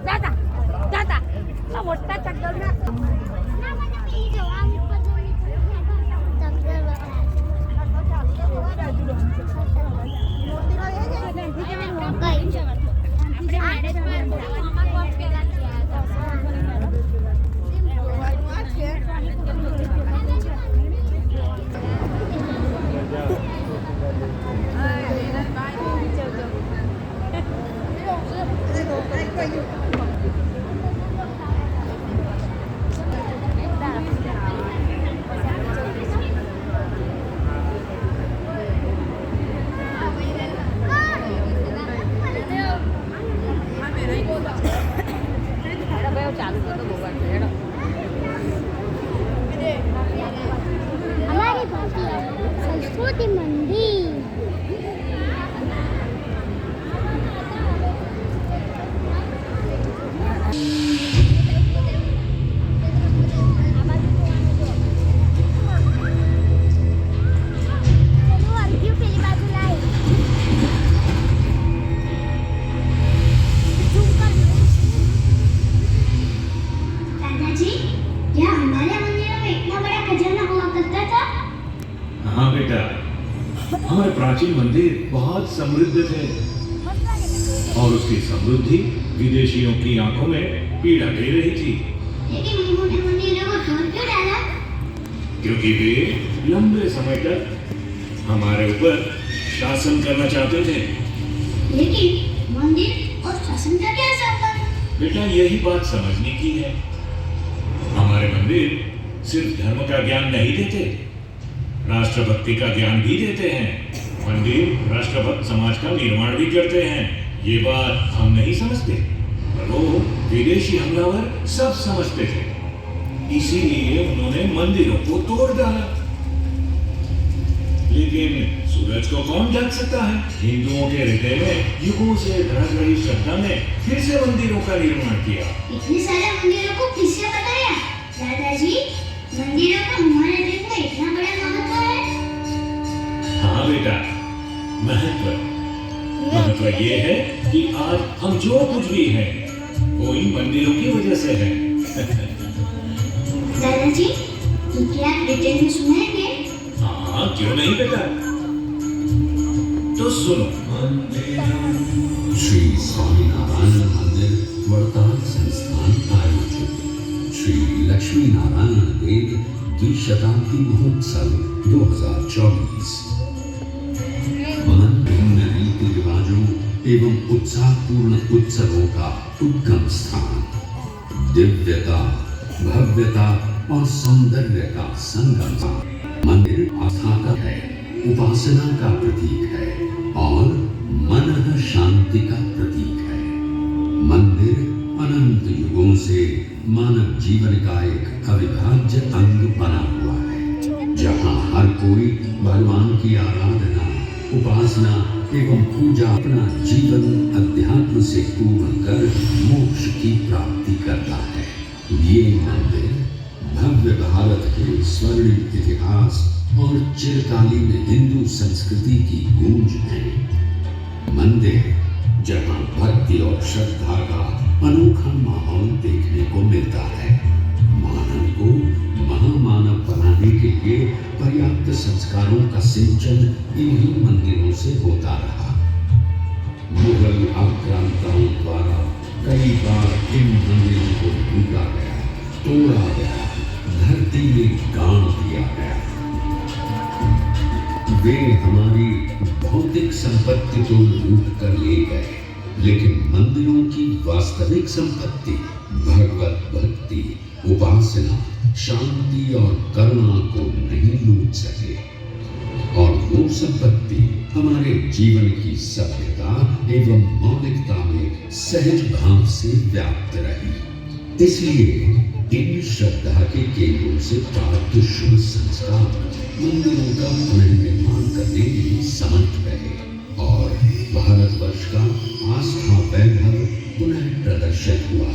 दादा दादा मोठा चक्कर हमारी भारतीय संस्कृति मंदिर हाँ बेटा, हमारे प्राचीन मंदिर बहुत समृद्ध थे और उसकी समृद्धि विदेशियों की आंखों में पीड़ा दे रही थी। लेकिन उन्होंने मंदिरों को तोड़ क्यों डाला? क्योंकि वे लंबे समय तक हमारे ऊपर शासन करना चाहते थे। लेकिन मंदिर और शासन का क्या संबंध? बेटा, यही बात समझने की है। हमारे मंदिर सिर्फ धर्म का ज्ञान नहीं देते, राष्ट्रभक्ति का ज्ञान भी देते हैं। मंदिर राष्ट्रभक्त समाज का निर्माण भी करते हैं। ये बात हम नहीं समझते, पर वो विदेशी हमलावर सब समझते थे। इसीलिए उन्होंने मंदिरों को तोड़ डाला। लेकिन सूरज को कौन ढक सकता है? हिंदुओं के हृदय में युगों से धड़क रही श्रद्धा ने फिर से मंदिरों का निर्माण किया। इतने सारे मंदिरों को किससे बताया? दादाजी, मंदिरों का हमारे देश में इतना बड़ा महत्व है? हाँ बेटा, महत्व ये है कि आज हम जो कुछ भी हैं, वो इन मंदिरों की वजह से है। दादाजी, तो क्या आप डिटेल में सुनाएंगे? हाँ, क्यों नहीं बेटा? तो सुनो। श्री स्वामीनारायण मंदिर वड़ताल संस्थान आयोजित श्री लक्ष्मी नारायण देव द्विशताब्दी महोत्सव 2024 भिन्न रीति रिवाजों एवं उत्साहपूर्ण उत्सवों का उद्गम स्थान, दिव्यता, भव्यता और सौंदर्य का संगम। मंदिर आस्था का है, उपासना का प्रतीक है और मन शांति का प्रतीक है। मंदिर अनंत युगों से मानव जीवन का एक अविभाज्य अंग बना हुआ है, जहाँ हर कोई भगवान की आराधना, उपासना एवं पूजा अपना जीवन अध्यात्म से पूर्ण कर मोक्ष की प्राप्ति करता है। ये मंदिर भव्य भारत के स्वर्णिम इतिहास और चिरकालीन हिंदू संस्कृति की गूंज है। मंदिर जहाँ भक्ति और श्रद्धा का अनोखा माहौल देखने को मिलता है। मानव को महामानव बनाने के लिए पर्याप्त संस्कारों का सिंचन इन्हीं मंदिरों से होता रहा। मुगल आक्रांताओं द्वारा कई बार इन मंदिरों को लूटा गया, तोड़ा गया, धरती में गाड़ दिया गया। वे हमारी भौतिक संपत्ति तो लूट कर ले गए, लेकिन मंदिरों की वास्तविक संपत्ति भगवत भक्ति, उपासना, शांति और करुणा को नहीं लूट सके। और वो संपत्ति हमारे जीवन की सभ्यता एवं मौलिकता में सहज भाव से व्याप्त रही। इसलिए इन श्रद्धा के केंद्रों से प्राप्त शुभ संस्कार मंदिरों का पुनर्निर्माण करने में समर्थ रहे और भारतवर्ष का आस्था वैभव पुनः प्रदर्शित हुआ।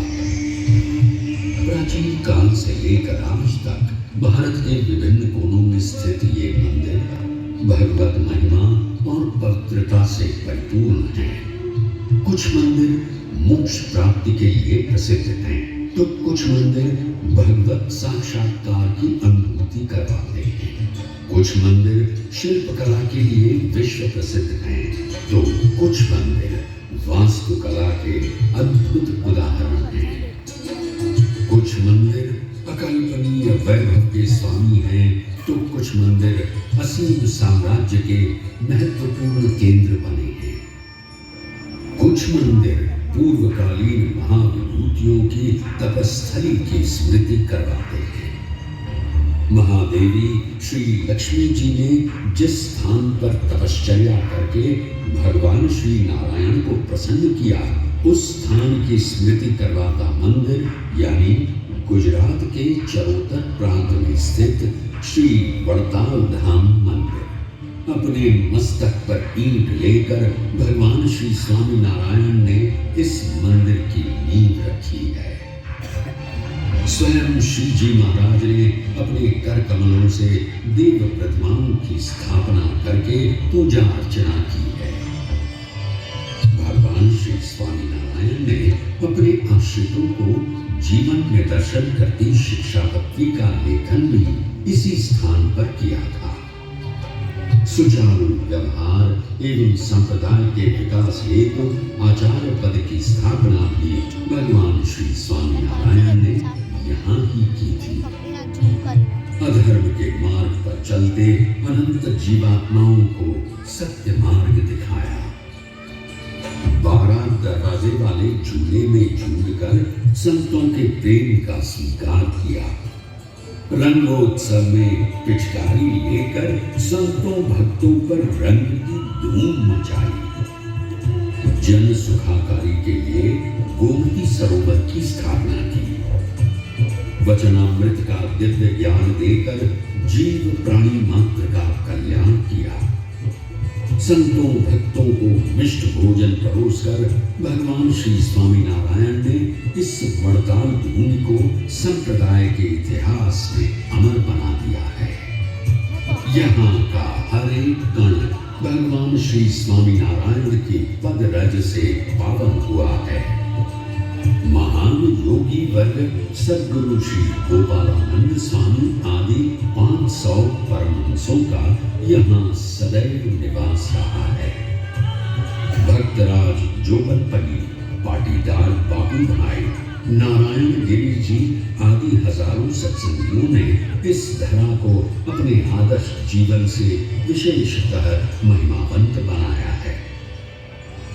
प्राचीन काल से लेकर आज तक भारत के विभिन्न कोनों में स्थित ये मंदिर भगवत महिमा और पवित्रता से परिपूर्ण हैं। कुछ मंदिर मोक्ष प्राप्ति के लिए प्रसिद्ध हैं, तो कुछ मंदिर भगवत साक्षात्कार की अनुभूति करवाते हैं। कुछ मंदिर शिल्पकला के लिए विश्व प्रसिद्ध हैं, तो कुछ मंदिर वास्तुकला के अद्भुत उदाहरण हैं। कुछ मंदिर अकल्पनीय वैभव के स्वामी हैं, तो कुछ मंदिर असीम साम्राज्य के महत्वपूर्ण केंद्र बने हैं। कुछ मंदिर पूर्वकालीन महाविभूतियों की तपस्थली की स्मृति करवाते हैं। महादेवी श्री लक्ष्मी जी ने जिस स्थान पर तपश्चर्या करके भगवान श्री नारायण को प्रसन्न किया, उस स्थान की स्मृति करवाता मंदिर यानी गुजरात के चरोतर प्रांत में स्थित श्री वड़ताल धाम मंदिर। अपने मस्तक पर ईंट लेकर भगवान श्री स्वामी नारायण ने इस मंदिर की नींव रखी है। स्वयं श्री जी महाराज ने अपने कर कमलों से देव प्रतिमाओं की स्थापना करके पूजा अर्चना की है। भगवान श्री स्वामी नारायण ने अपने आश्रितों को जीवन में दर्शन करती शिक्षा पत्री का लेखन भी इसी स्थान पर किया था। सुचारू व्यवहार एवं संप्रदाय के विकास हेतु आचार्य पद की स्थापना भी भगवान श्री स्वामी नारायण ने यहाँ ही की थी। अधर्म के मार्ग पर चलते अनंत जीवात्माओं को सत्य मार्ग दिखाया। 12 दरवाजे वाले झूले में झूलकर संतों के प्रेम का स्वीकार किया। रंगोत्सव में पिचकारी लेकर संतों भक्तों पर रंग की धूम मचाई। जन सुखाकारी के लिए गोमती सरोवर की स्थापना की। वचनामृत का दिव्य ज्ञान देकर जीव प्राणी मात्र का कल्याण किया। संतों भक्तों को मिष्ट भोजन परोसकर भगवान श्री स्वामी नारायण ने इस वड़ताल भूमि को संप्रदाय के इतिहास में अमर बना दिया है। यहाँ का हर एक कण भगवान श्री स्वामी नारायण के पद रज से पावन हुआ है। महान योगी वर्ग सद्गुरु श्री गोपालानंद स्वामी आदि 500 परमहंसों का यहाँ सदैव निवास रहा है। भक्तराज जोगनपल्ली, पाटीदार बाबू भाई, नारायण गिरी जी आदि हजारों सत्संगियों ने इस धरा को अपने आदर्श जीवन से विशेषतः महिमावंत बनाया है।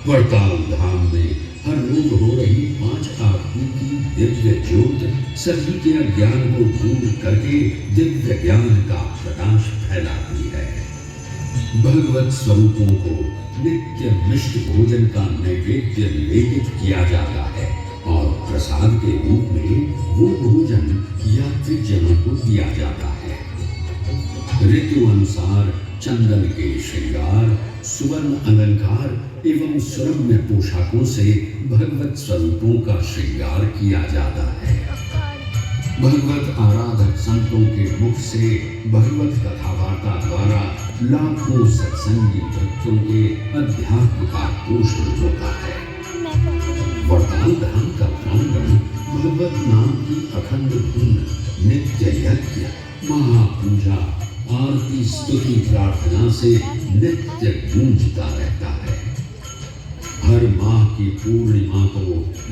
वड़ताल धाम में हर रोज हो रही 5 आरती की दिव्य ज्योत सभी के अज्ञान को दूर करके दिव्य ज्ञान का प्रकाश फैलाती है। भगवत स्वरूपों को नित्य मिष्ट भोजन का नैवेद्य निवेदित किया जाता है और प्रसाद के रूप में वो भोजन यात्री जनों को दिया जाता है। ऋतु अनुसार चंदन के श्रृंगार, सुवर्ण अलंकार एवं सुरम्य पोशाकों से भगवत स्वरूपों का श्रृंगार किया जाता है। भगवत आराधक संतों के मुख से भगवत कथा वार्ता द्वारा लाखों सत्संगी भक्तों के अध्यात्म का पोषण होता है। वड़ताल धाम का प्रांगण भगवत नाम की अखंड धुन, नित्य यज्ञ, महापूजा, आरती, स्तुति, प्रार्थना से नित्य गूंजता रहता है। हर माह की पूर्णिमा को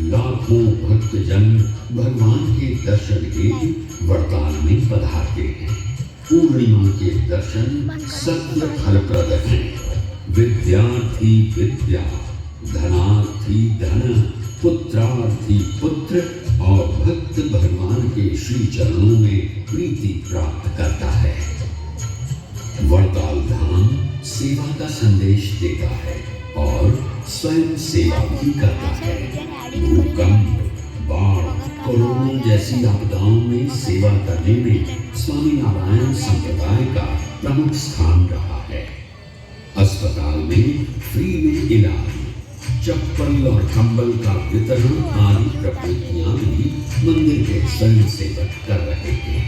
लाखों भक्तजन भगवान के दर्शन हेतु वड़ताल में पधारते हैं। पूर्णिमा के दर्शन सत्य फलप्रद हैं। विद्यार्थी विद्या, धनार्थी धन, पुत्रार्थी पुत्र और भक्त भगवान के श्री चरणों में प्रीति प्राप्त करता है। वड़ताल धाम सेवा का संदेश देता है और स्वयं सेवा भी करता है। भूकंप, बाढ़, कोरोना जैसी आपदाओं में सेवा करने में स्वामी नारायण संप्रदाय का प्रमुख स्थान रहा है। अस्पताल में फ्री में इलाज, चप्पल और कंबल का वितरण आदि प्रवृत्तियां भी मंदिर के स्वयं सेवक कर रहे हैं।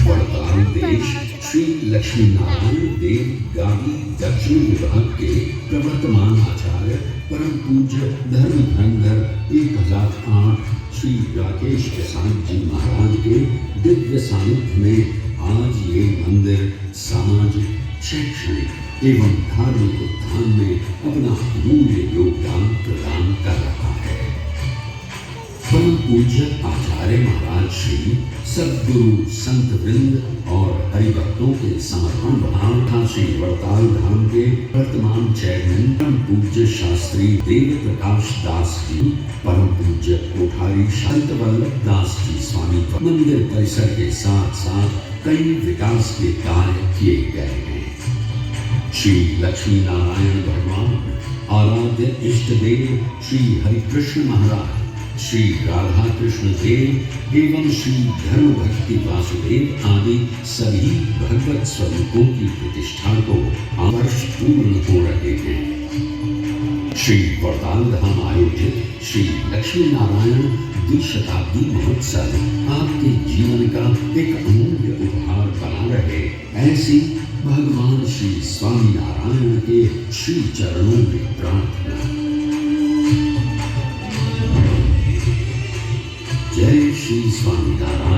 वड़ताल देश श्री लक्ष्मी नारायण देव गादी दक्षिण विभाग के प्रवर्तमान आचार्य परम पूज्य धर्म धरंधर 1008 श्री राकेश प्रसाद जी महाराज के दिव्य सानिध्य में आज ये मंदिर सामाजिक, शैक्षणिक एवं धार्मिक उत्थान में अपना अमूल्य योगदान प्रदान कर रहा है। परम पूज्य आचार्य महाराज श्री सद्गुरु संत वृंद और हरिभक्तों के समर्पण भाव श्री वड़ताल धाम के वर्तमान चेयरमैन परम पूज्य शास्त्री देव प्रकाश दास जी, परम पूज्य कोठारी संत वल्लभ दास जी स्वामी मंदिर परिसर के साथ साथ कई विकास के कार्य किए गए हैं। श्री लक्ष्मी नारायण भगवान, आराध्य इष्ट देव श्री हरिकृष्ण महाराज, श्री राधा कृष्ण देव एवं श्री धर्म भक्ति वासुदेव आदि सभी भगवत स्वरूपों की प्रतिष्ठा को वर्ष पूर्ण हो रहे हैं। श्री वड़ताल धाम आयोजित श्री लक्ष्मी नारायण द्विशताब्दी महोत्सव आपके जीवन का एक अमूल्य उपहार बना रहे, ऐसी भगवान श्री स्वामी नारायण के श्री चरणों में प्रार्थना। जय श्री स्वामी नारायण।